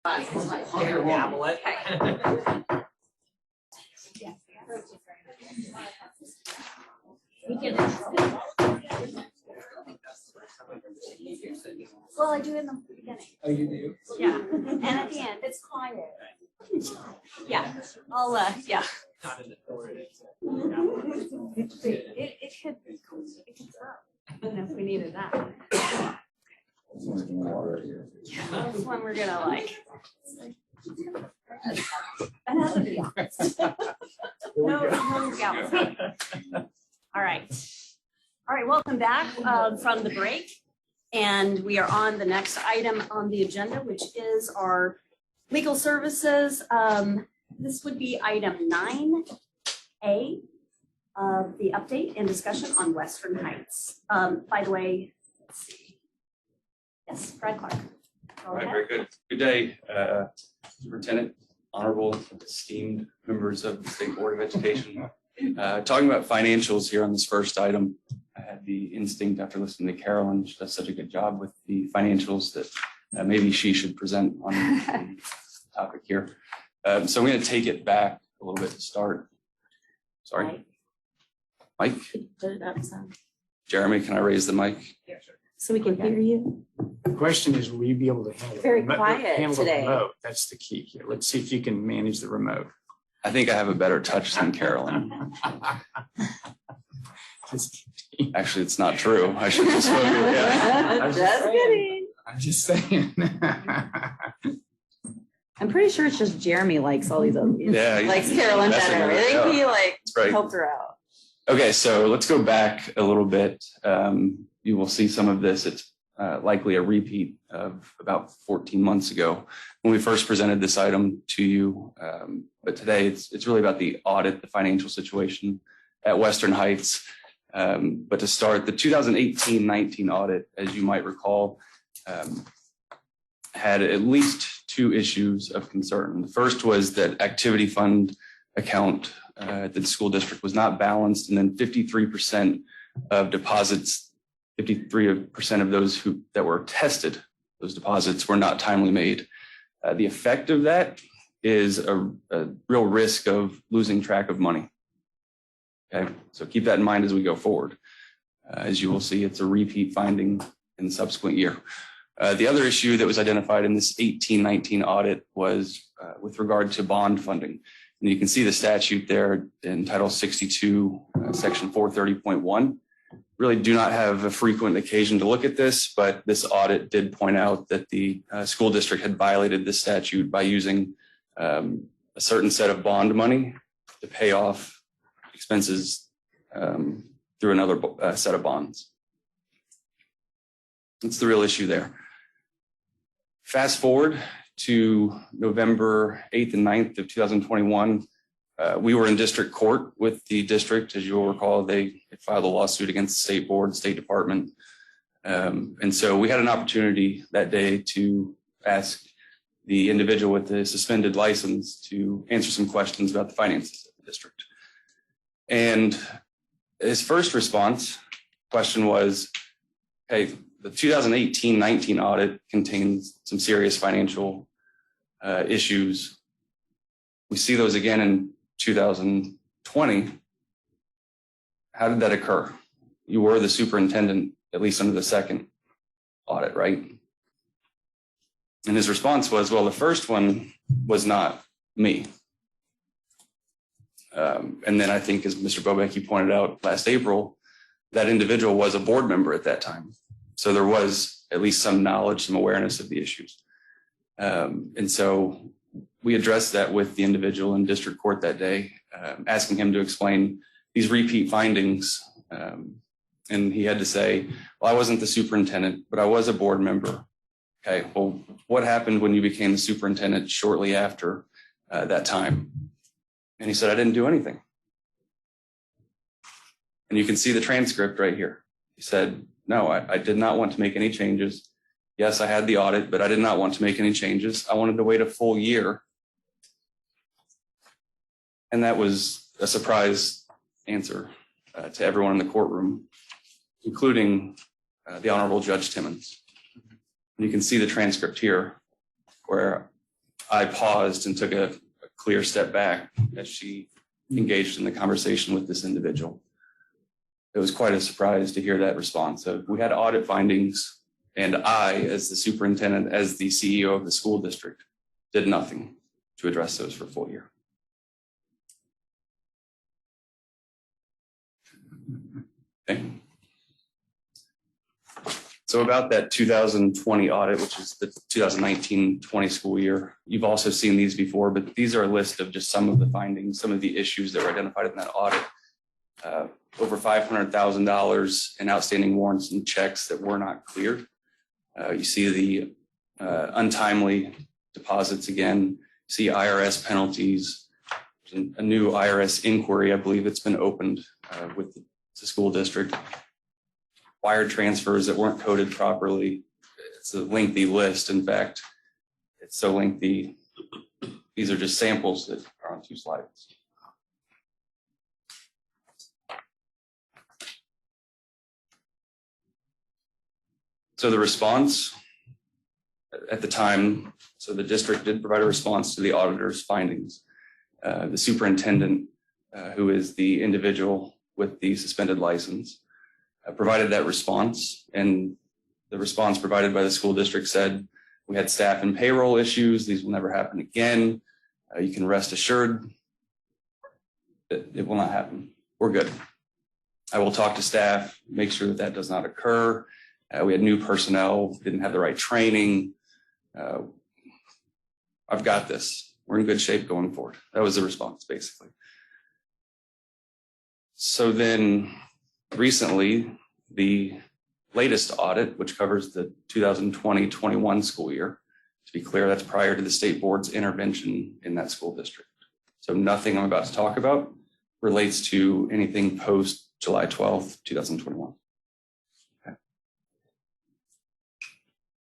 Well, I do in the beginning. Oh, you do? Yeah, and at the end, it's quiet. Yeah, I'll, yeah. It could throw, if we needed that. Yeah, this one we're gonna like. That has to be honest. No gals. All right, welcome back from the break. And we are on the next item on the agenda, which is our legal services. This would be item 9A of the update and discussion on Western Heights. By the way, let's see. Yes, Brad Clark. All right, very good. Good day, Superintendent, honorable, esteemed members of the State Board of Education. Talking about financials here on this first item, I had the instinct after listening to Carolyn. She does such a good job with the financials that maybe she should present on the topic here. So I'm going to take it back a little bit to start. Sorry. Mike? Put it up some. Jeremy, can I raise the mic? Yeah, sure. So we can hear you. The question is, will you be able to handle Very the quiet today. remote? That's the key here. Let's see if you can manage the remote. I think I have a better touch than Carolyn. Actually, it's not true. I should have spoken. Yeah. Just kidding. I'm just saying. I'm pretty sure it's just Jeremy likes all these other. Yeah, Likes Carolyn better. I think he right. helped her out. Okay, so let's go back a little bit. You will see some of this. It's likely a repeat of about 14 months ago when we first presented this item to you. But today it's really about the audit, the financial situation at Western Heights. But to start, the 2018-19 audit, as you might recall, had at least two issues of concern. The first was that activity fund account at the school district was not balanced, and then 53% of deposits, 53% of those that were tested, those deposits were not timely made. The effect of that is a real risk of losing track of money. Okay, so keep that in mind as we go forward. As you will see, it's a repeat finding in the subsequent year. The other issue that was identified in this 18-19 audit was with regard to bond funding. And you can see the statute there in Title 62, Section 430.1. Really do not have a frequent occasion to look at this, but this audit did point out that the school district had violated this statute by using a certain set of bond money to pay off expenses through another set of bonds. That's the real issue there. Fast forward to November 8th and 9th of 2021. We were in district court with the district. As you'll recall, they filed a lawsuit against the state board, State Department. And so we had an opportunity that day to ask the individual with the suspended license to answer some questions about the finances of the district. And his first question was, hey, the 2018-19 audit contains some serious financial issues. We see those again in 2020. How did that occur? You were the superintendent, at least under the second audit, right? And his response was, well, the first one was not me. And then I think, as Mr. Bobecki pointed out last April, that individual was a board member at that time. So there was at least some knowledge, some awareness of the issues. And so we addressed that with the individual in district court that day, asking him to explain these repeat findings. And he had to say, well, I wasn't the superintendent, but I was a board member. Okay, well, what happened when you became the superintendent shortly after that time? And he said, I didn't do anything. And you can see the transcript right here. He said, no, I did not want to make any changes. Yes, I had the audit, but I did not want to make any changes. I wanted to wait a full year. And that was a surprise answer to everyone in the courtroom, including the Honorable Judge Timmons. And you can see the transcript here where I paused and took a clear step back as she engaged in the conversation with this individual. It was quite a surprise to hear that response. So we had audit findings, and I, as the superintendent, as the CEO of the school district, did nothing to address those for a full year. Okay. So about that 2020 audit, which is the 2019-20 school year, you've also seen these before, but these are a list of just some of the findings, some of the issues that were identified in that audit. Over $500,000 in outstanding warrants and checks that were not cleared. You see the untimely deposits again. You see IRS penalties. There's a new IRS inquiry, I believe it's been opened with the school district. Wire transfers that weren't coded properly. It's a lengthy list. In fact, it's so lengthy. These are just samples that are on 2 slides. So the response at the time, so the district did provide a response to the auditor's findings. The superintendent, who is the individual with the suspended license, provided that response, and the response provided by the school district said, we had staff and payroll issues. These will never happen again. You can rest assured that it will not happen. We're good. I will talk to staff, make sure that that does not occur. We had new personnel, didn't have the right training. I've got this. We're in good shape going forward. That was the response, basically. So then recently, the latest audit, which covers the 2020-21 school year, to be clear, that's prior to the state board's intervention in that school district. So nothing I'm about to talk about relates to anything post July 12th, 2021. Okay.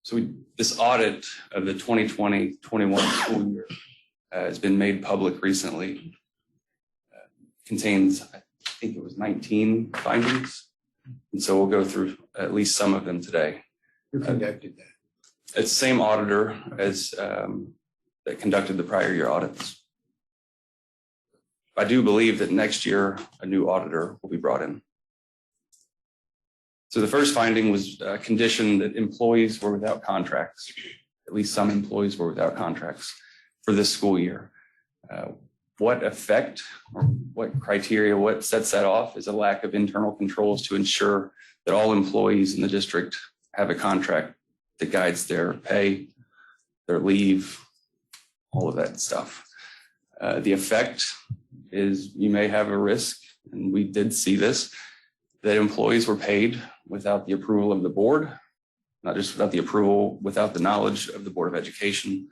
So this audit of the 2020-21 school year has been made public recently. Contains, I think it was 19 findings. And so we'll go through at least some of them today. Who conducted that? It's the same auditor as that conducted the prior year audits. I do believe that next year a new auditor will be brought in. So the first finding was a condition that employees were without contracts. At least some employees were without contracts for this school year. What effect or what criteria, what sets that off is a lack of internal controls to ensure that all employees in the district have a contract that guides their pay, their leave, all of that stuff. The effect is you may have a risk, and we did see this, that employees were paid without the approval of the board, not just without the approval, without the knowledge of the Board of Education.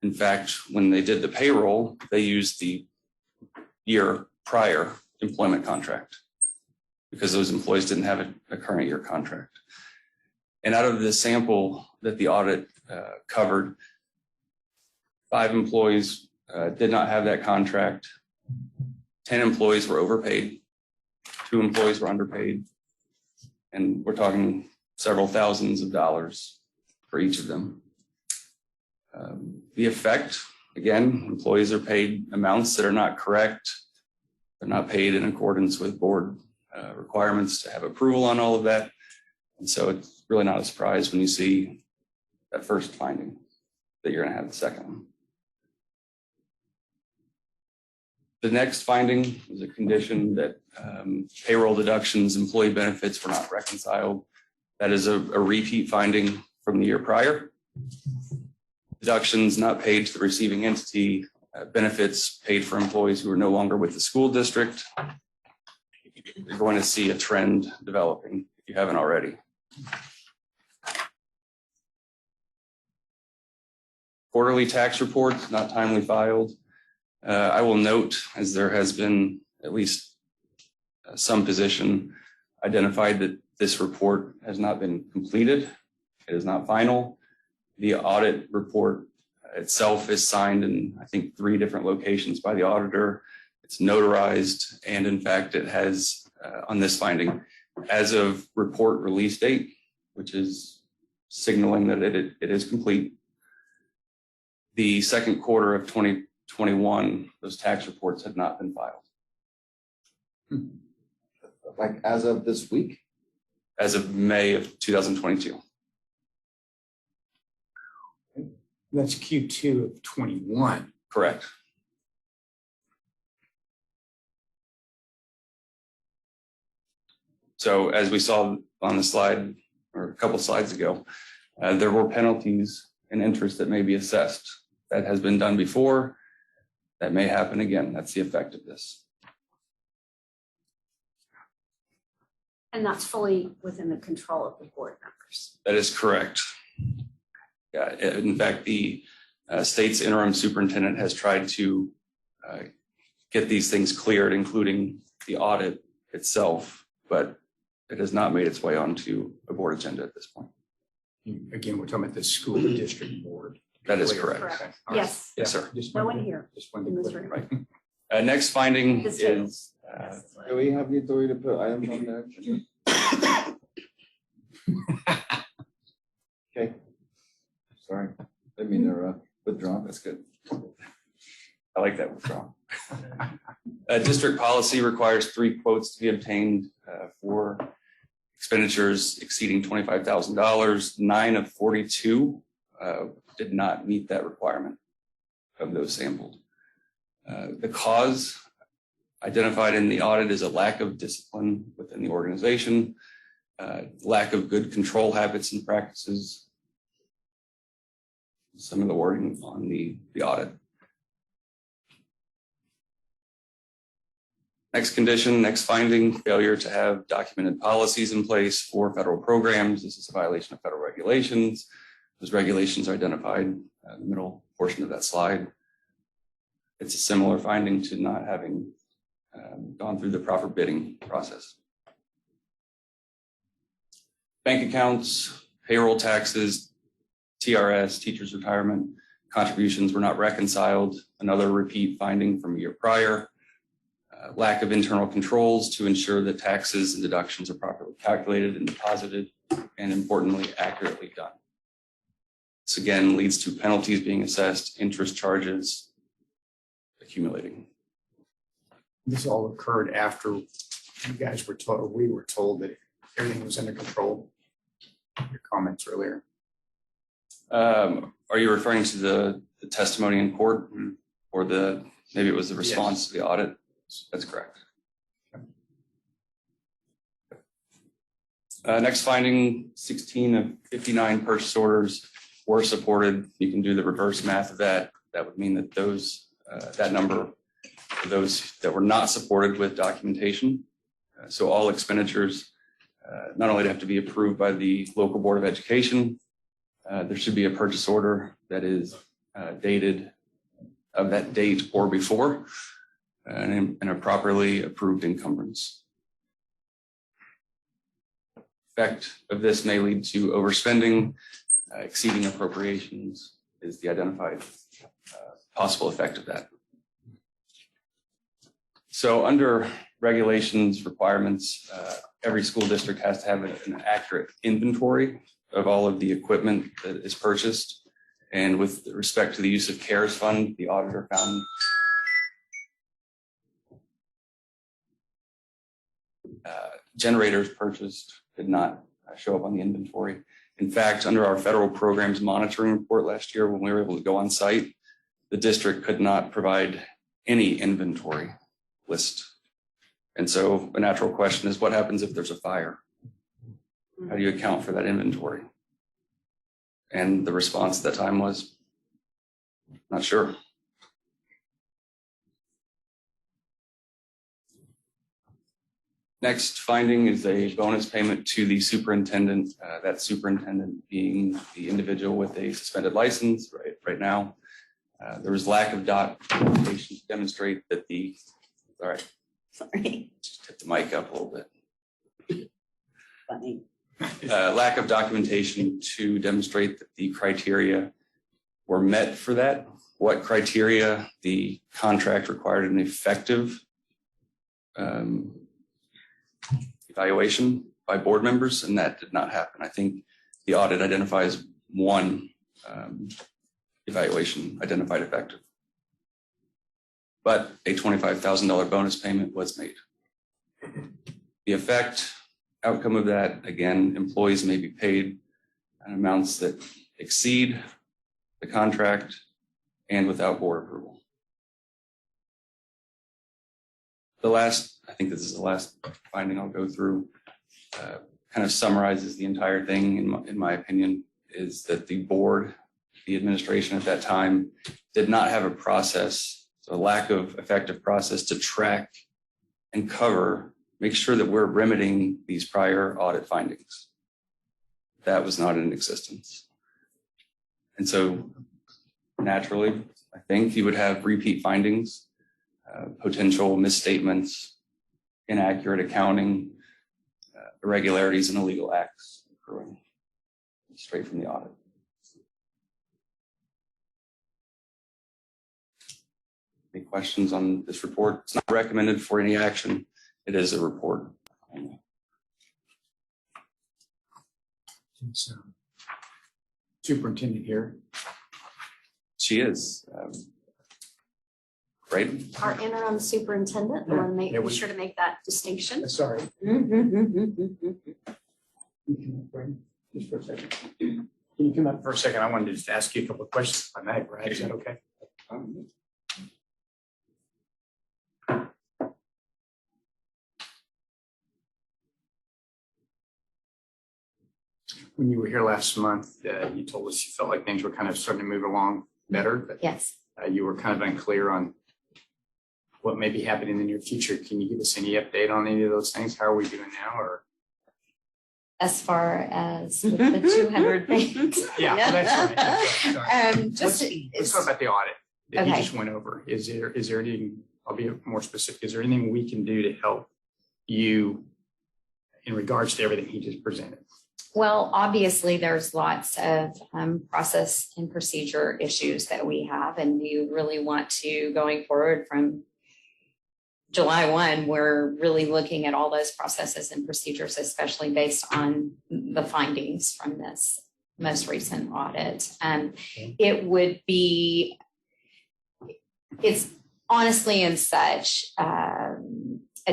In fact, when they did the payroll, they used the year prior employment contract because those employees didn't have a current year contract. And out of the sample that the audit covered, 5 employees did not have that contract. 10 employees were overpaid. 2 employees were underpaid. And we're talking several thousands of dollars for each of them. The effect, again, employees are paid amounts that are not correct. They're not paid in accordance with board requirements to have approval on all of that. And so it's really not a surprise when you see that first finding that you're going to have the second one. The next finding is a condition that payroll deductions, employee benefits were not reconciled. That is a repeat finding from the year prior. Deductions not paid to the receiving entity, benefits paid for employees who are no longer with the school district. You're going to see a trend developing if you haven't already. Quarterly tax reports not timely filed. I will note, as there has been at least some position identified, that this report has not been completed. It is not final. The audit report itself is signed in, I think, 3 different locations by the auditor. It's notarized, and in fact, it has on this finding, as of report release date, which is signaling that it is complete. the second quarter of 2021, those tax reports had not been filed. Like as of this week? As of May of 2022. That's Q2 of 21. Correct. So as we saw on the slide, or a couple slides ago, there were penalties and interest that may be assessed. That has been done before. That may happen again. That's the effect of this. And that's fully within the control of the board members. That is correct. Yeah, in fact, the state's interim superintendent has tried to get these things cleared, including the audit itself, but it has not made its way onto a board agenda at this point. Again, we're talking about the school district board. That is Clear. correct. Correct. Okay. All right. Yes, Yes, sir. Just no wanted one to- here Just wanted in to this clear. room. Right. Next finding This table. is Do we have the authority to put items on the agenda? Okay. Sorry, didn't mean to withdraw. That's good. I like that withdrawal. District policy requires 3 quotes to be obtained for expenditures exceeding $25,000. 9 of 42 did not meet that requirement of those sampled. The cause identified in the audit is a lack of discipline within the organization, lack of good control habits and practices. Some of the wording on the audit. Next condition, next finding, failure to have documented policies in place for federal programs. This is a violation of federal regulations. Those regulations are identified in the middle portion of that slide. It's a similar finding to not having gone through the proper bidding process. Bank accounts, payroll taxes, TRS, teachers' retirement contributions were not reconciled. Another repeat finding from a year prior. Lack of internal controls to ensure that taxes and deductions are properly calculated and deposited, and importantly, accurately done. This again leads to penalties being assessed, interest charges accumulating. This all occurred after you guys were told, or we were told that everything was under control. Your comments earlier. Are you referring to the testimony in court, or maybe it was the response to the audit? That's correct. Next finding, 16 of 59 purchase orders were supported. You can do the reverse math of that. That would mean that that number, those that were not supported with documentation. So all expenditures not only have to be approved by the local board of education, there should be a purchase order that is dated of that date or before, and a properly approved encumbrance. Effect of this may lead to overspending, exceeding appropriations is the identified possible effect of that. So under regulations, requirements, every school district has to have an accurate inventory of all of the equipment that is purchased. And with respect to the use of CARES fund, the auditor found generators purchased did not show up on the inventory. In fact, under our federal programs monitoring report last year, when we were able to go on site, the district could not provide any inventory list. And so a natural question is, what happens if there's a fire? How do you account for that inventory? And the response at that time was, not sure. Next finding is a bonus payment to the superintendent, that superintendent being the individual with a suspended license right now. There was lack of documentation to demonstrate that Sorry. just hit the mic up a little bit. Funny. Lack of documentation to demonstrate that the criteria were met for that. What criteria? The contract required an effective evaluation by board members, and that did not happen. I think the audit identifies one evaluation identified effective. But a $25,000 bonus payment was made. The outcome of that, again, employees may be paid at amounts that exceed the contract and without board approval. I think this is the last finding I'll go through, kind of summarizes the entire thing in my opinion, is that the board, the administration at that time, did not have a process, so a lack of effective process to track and cover, make sure that we're remedying these prior audit findings. That was not in existence. And so naturally, I think you would have repeat findings, potential misstatements, inaccurate accounting, irregularities and illegal acts occurring straight from the audit. Any questions on this report? It's not recommended for any action. It is a report. Superintendent here. She is. Right? Our interim superintendent, I want to be sure to make that distinction. Sorry. Just for a second. Can you come up for a second? I wanted to just ask you a couple of questions on that, Brad. Is that okay? When you were here last month, you told us you felt like things were kind of starting to move along better, but Yes. You were kind of unclear on what may be happening in the near future. Can you give us any update on any of those things? How are we doing now? Or As far as with the 200 things. yeah, that's right. Just Let's talk about the audit that you Okay. just went over. Is there anything, I'll be more specific, is there anything we can do to help you in regards to everything he just presented? Well, obviously, there's lots of process and procedure issues that we have, and we really want to, going forward from July 1, we're really looking at all those processes and procedures, especially based on the findings from this most recent audit. It would be, it's honestly in such a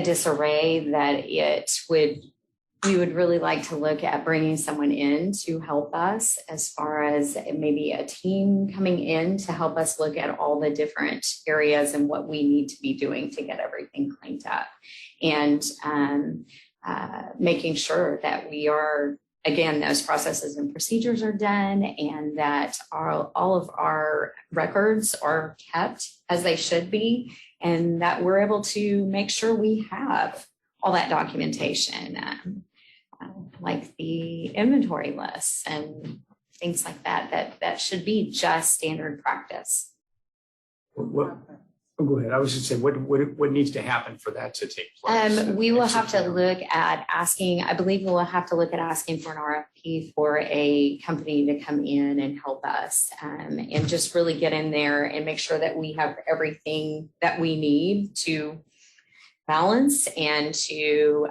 disarray that we would really like to look at bringing someone in to help us, as far as maybe a team coming in to help us look at all the different areas and what we need to be doing to get everything cleaned up, and making sure that we are, again, those processes and procedures are done, and that all of our records are kept as they should be, and that we're able to make sure we have all that documentation, like the inventory lists and things like that should be just standard practice. Go ahead. I was just saying, what needs to happen for that to take place? We will have to look at asking, I believe we'll have to look at asking for an RFP for a company to come in and help us, and just really get in there and make sure that we have everything that we need to balance and to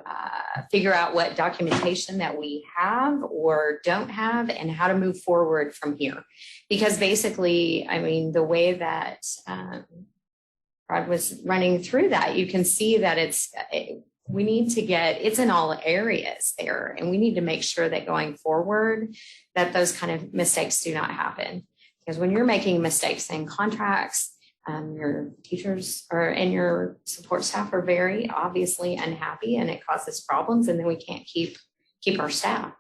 figure out what documentation that we have or don't have and how to move forward from here. Because basically, I mean, the way that Rod was running through that, you can see that we need to it's in all areas there, and we need to make sure that going forward that those kind of mistakes do not happen. Because when you're making mistakes in contracts, your teachers and your support staff are very obviously unhappy, and it causes problems, and then we can't keep our staff.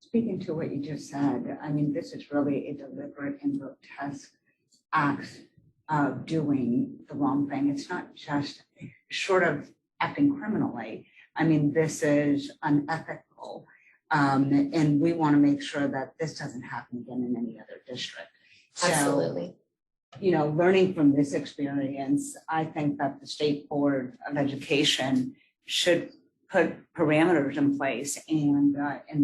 Speaking to what you just said, I mean, this is really a deliberate and grotesque act of doing the wrong thing. It's not just short of acting criminally. I mean, this is unethical. And we want to make sure that this doesn't happen again in any other district. Absolutely. You know, learning from this experience, I think that the State Board of Education should put parameters in place and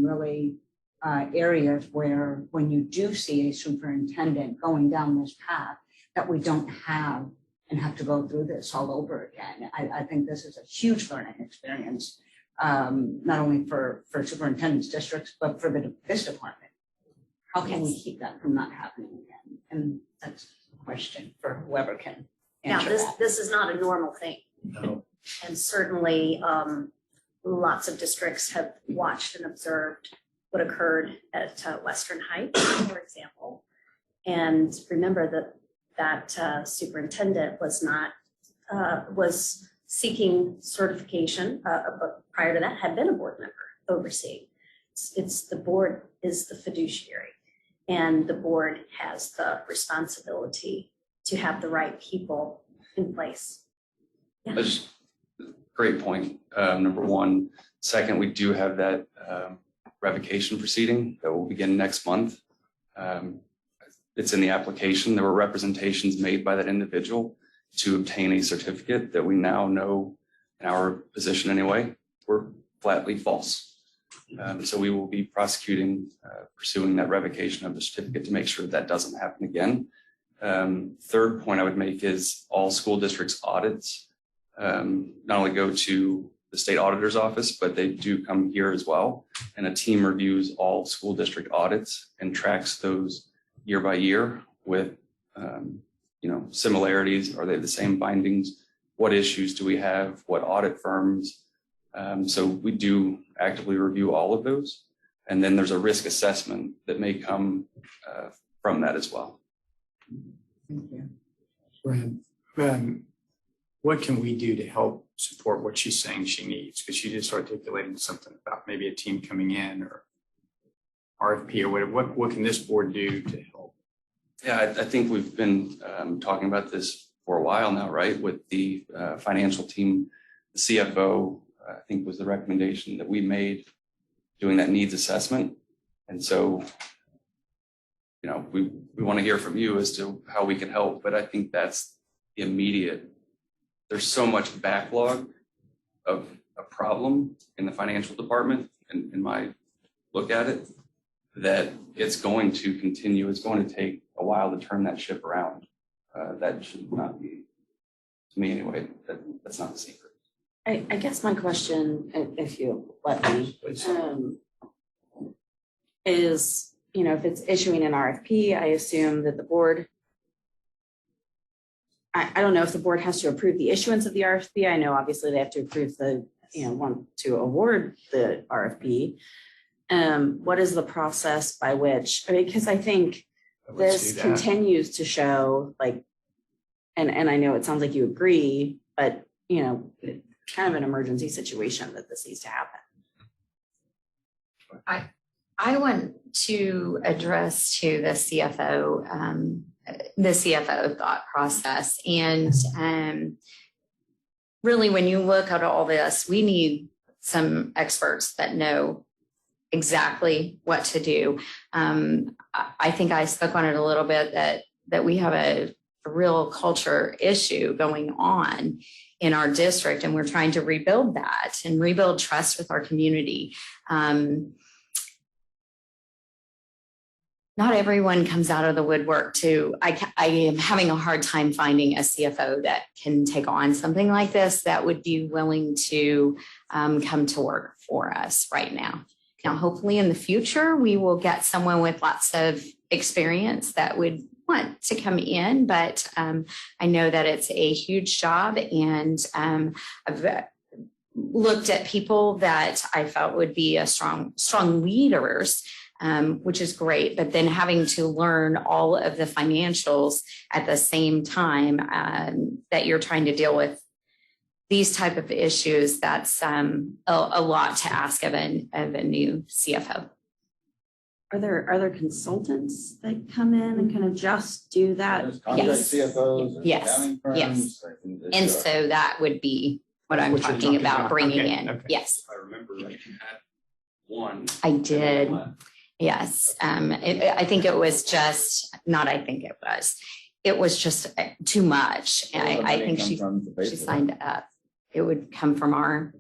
really areas where when you do see a superintendent going down this path, that we don't have to go through this all over again. I think this is a huge learning experience, not only for superintendents districts, but for this department. how can we keep that from not happening again? And that's a question for whoever can Now, answer this, that. this is not a normal thing. No. And certainly, lots of districts have watched and observed what occurred at Western Heights, for example. And remember that superintendent was seeking certification, but prior to that had been a board member overseeing. It's the board is the fiduciary, and the board has the responsibility to have the right people in place. That's great point. Number one. Second, we do have that revocation proceeding that will begin next month. It's in the application. There were representations made by that individual to obtain a certificate that we now know, in our position anyway, were flatly false. So we will be pursuing that revocation of the certificate to make sure that doesn't happen again. Third point I would make is all school districts audits not only go to the state auditor's office, but they do come here as well. And a team reviews all school district audits and tracks those year by year with, similarities. Are they the same findings? What issues do we have? What audit firms? So we do actively review all of those. And then there's a risk assessment that may come from that as well. Thank you. Brad, what can we do to help support what she's saying she needs? Because she just articulated something about maybe a team coming in or RFP or whatever. What can this board do to help? Yeah, I think we've been talking about this for a while now, right? With the financial team, the CFO, I think was the recommendation that we made doing that needs assessment. And so, we want to hear from you as to how we can help, but I think that's the immediate. There's so much backlog of a problem in the financial department, in my look at it, that it's going to continue. It's going to take a while to turn that ship around. That should not be, to me anyway, that's not the secret. I guess my question, if you let me, is, if it's issuing an RFP, I assume that the board, I don't know if the board has to approve the issuance of the RFP. I know obviously they have to approve want to award the RFP. What is the process by which, because I think this continues to show and I know it sounds like you agree, but kind of an emergency situation that this needs to happen. I want to address to the CFO thought process. And really, when you look at all this, we need some experts that know exactly what to do. I think I spoke on it a little bit that we have a real culture issue going on in our district, and we're trying to rebuild that and rebuild trust with our community. Not everyone comes out of the woodwork I am having a hard time finding a CFO that can take on something like this that would be willing to come to work for us right now. Now, hopefully in the future, we will get someone with lots of experience that would want to come in, but I know that it's a huge job, and I've looked at people that I felt would be a strong leaders, which is great, but then having to learn all of the financials at the same time that you're trying to deal with these type of issues, that's a lot to ask of a new CFO. Are there consultants that come in and kind of just do that? There's contract Yes. CFOs, there's Yes. accounting firms. Yes. There's And so that would be what I'm What you're talking talking about about. bringing Okay, in. okay. Yes, I remember that you had one. I did. Yes. I think it was just, not I think it was just too much. And I think she signed up. It would come from our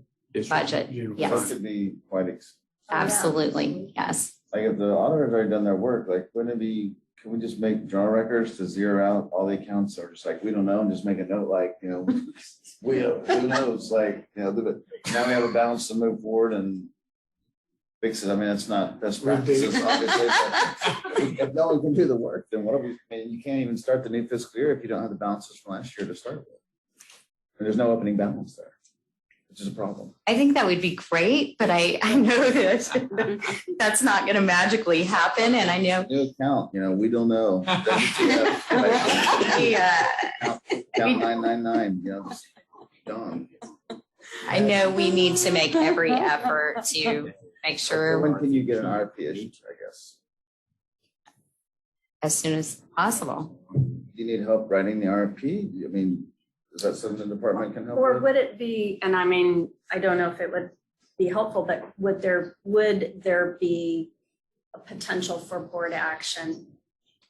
budget. Yes. So it could be quite, Absolutely. Yes. like if the auditor's already done their work, wouldn't it be, can we just make journal records to zero out all the accounts, or just we don't know, and just make a note who knows, now we have a balance to move forward, and fixes, I mean, that's not best We do. practices, obviously. But if no one can do the work, then what are we, I mean, you can't even start the new fiscal year if you don't have the balances from last year to start with. And there's no opening balance there, which is a problem. I think that would be great, but I know that that's not gonna magically happen, and I know. New account, we don't know. Yeah. Count 999, just done. I know we need to make every effort to make So sure when can you get an RFP issued, I guess? as soon as possible. Do you need help writing the RFP? I mean, is that something the department can help Or with? would it be, and I mean, I don't know if it would be helpful, but would there be a potential for board action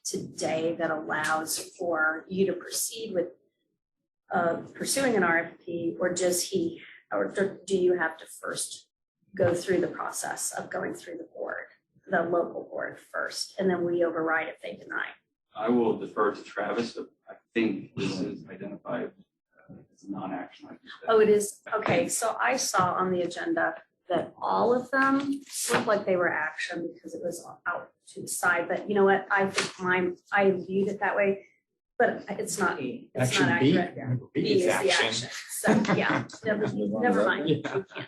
today that allows for you to proceed with pursuing an RFP, or do you have to first go through the process of going through the board, the local board first, and then we override if they deny? I will defer to Travis, but I think this is identified as a non-action item. Oh, it is, okay, so I saw on the agenda that all of them looked like they were action because it was out to the side, but you know what, I think I viewed it that way, but it's not accurate. Action B. B is the action, so, yeah, never mind. Yeah. We can't. Can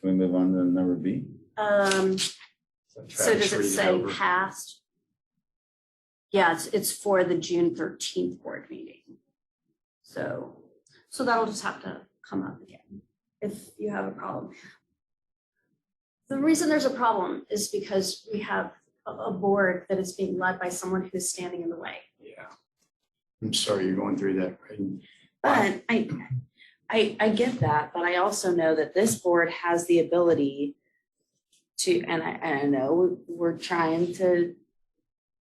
we move on to number B? So does it say passed? Yeah, it's for the June 13th board meeting. So that'll just have to come up again if you have a problem. The reason there's a problem is because we have a board that is being led by someone who's standing in the way. Yeah. I'm sorry you're going through that. But I get that, but I also know that this board has the ability to, and I know we're trying to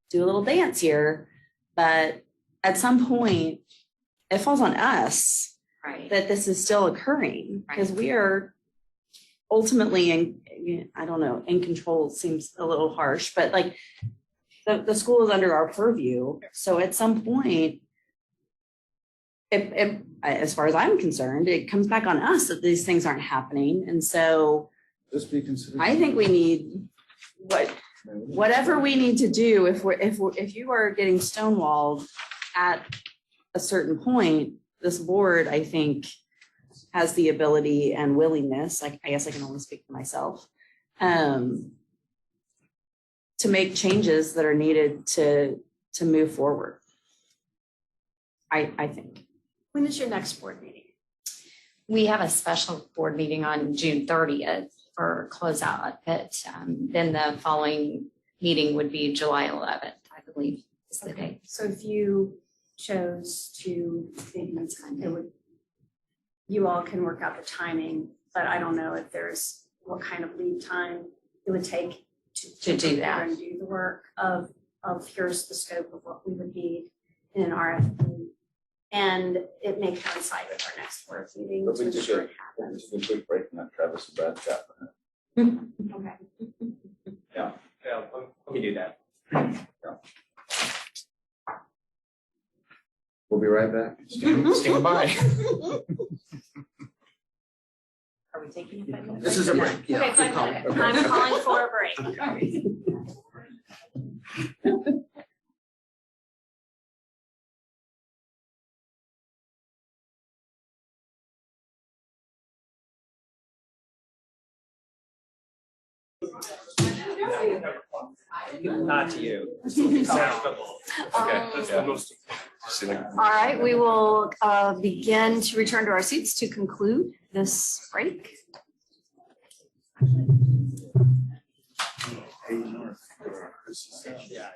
do a little dance here, but at some point, it falls on us Right. that this is still occurring because we are ultimately in control seems a little harsh, but like the school is under our purview. So at some point, as far as I'm concerned, it comes back on us that these things aren't happening. And so Just be considered. I think we need whatever we need to do if you are getting stonewalled at a certain point, this board, I think, has the ability and willingness, I guess I can only speak for myself, to make changes that are needed to move forward. I think. When is your next board meeting? We have a special board meeting on June 30th for closeout, but then the following meeting would be July 11th, I believe is the date. So if you chose to, you all can work out the timing, but I don't know if there's what kind of lead time it would take To do prepare that. and do the work of here's the scope of what we would need in an RFP. And it may coincide with our next board meeting, But we which just sure should, it happens. just a quick break and let Travis and Brad chat. Okay. Yeah, let me do that. We'll be right back. Stand by. Are we taking a 5 minute This is a break. Yeah. Okay, 5 minutes. I'm calling for a break. Not to you. Okay. All right, we will begin to return to our seats to conclude this break. Yeah.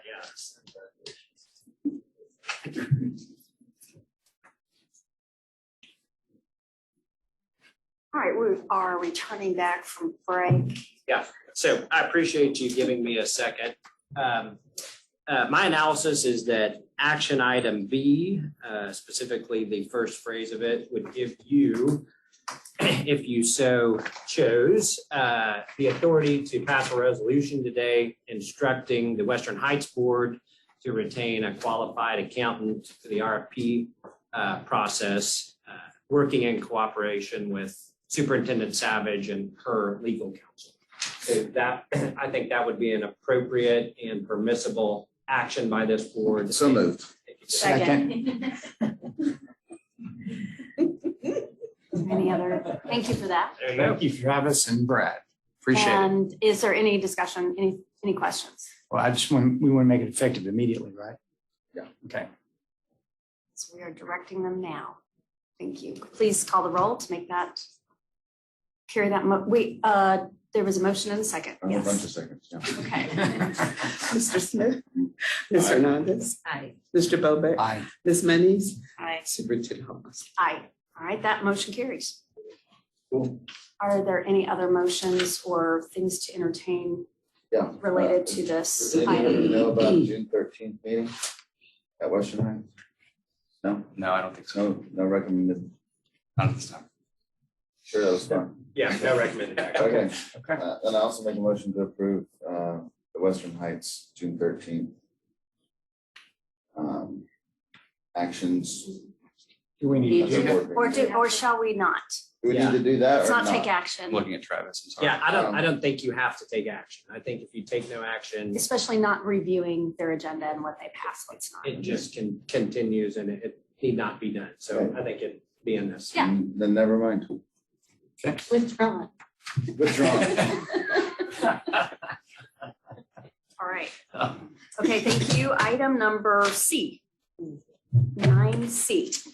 All right, we are returning back from break. Yeah, so I appreciate you giving me a second. My analysis is that action item B, specifically the first phrase of it, would give you, if you so chose, the authority to pass a resolution today instructing the Western Heights Board to retain a qualified accountant for the RFP process, working in cooperation with Superintendent Savage and her legal counsel. So that, I think that would be an appropriate and permissible action by this board. So moved. Second. Any other, thank you for that. There you go. Thank you, Travis and Brad. Appreciate it. And is there any discussion, any questions? Well, we want to make it effective immediately, right? Yeah. Okay. So we are directing them now. Thank you. Please call the roll to make that, carry that, there was a motion and a second. A bunch Yes. of seconds, yeah. Okay. Mr. Smith, Ms. Hernandez, Aye. Mr. Bober, Aye. Ms. Mendes, Aye. Superintendent Hofmeister. Aye. All right, that motion carries. Cool. Are there any other motions or things to entertain Yeah. related to this Does anybody item? know about June 13th meeting at Western Heights? No, No, I don't think so. no recommended. Not at this time. Sure, that was fun. Yeah, no recommended action. Okay. Okay. Then I also make a motion to approve the Western Heights, June 13th. Actions. Do we need to do that? Or shall we not? Do we Yeah. need to do that Let's or not not? take action, I'm looking at Travis, I'm sorry. Yeah, I don't think you have to take action. I think if you take no action, especially not reviewing their agenda and what they pass, what's not. it just continues and it need not be done. So I think it'd be in this. Yeah. Then never mind. Withdrawn. Withdrawn. All right. Okay, thank you. Item number C. 9C.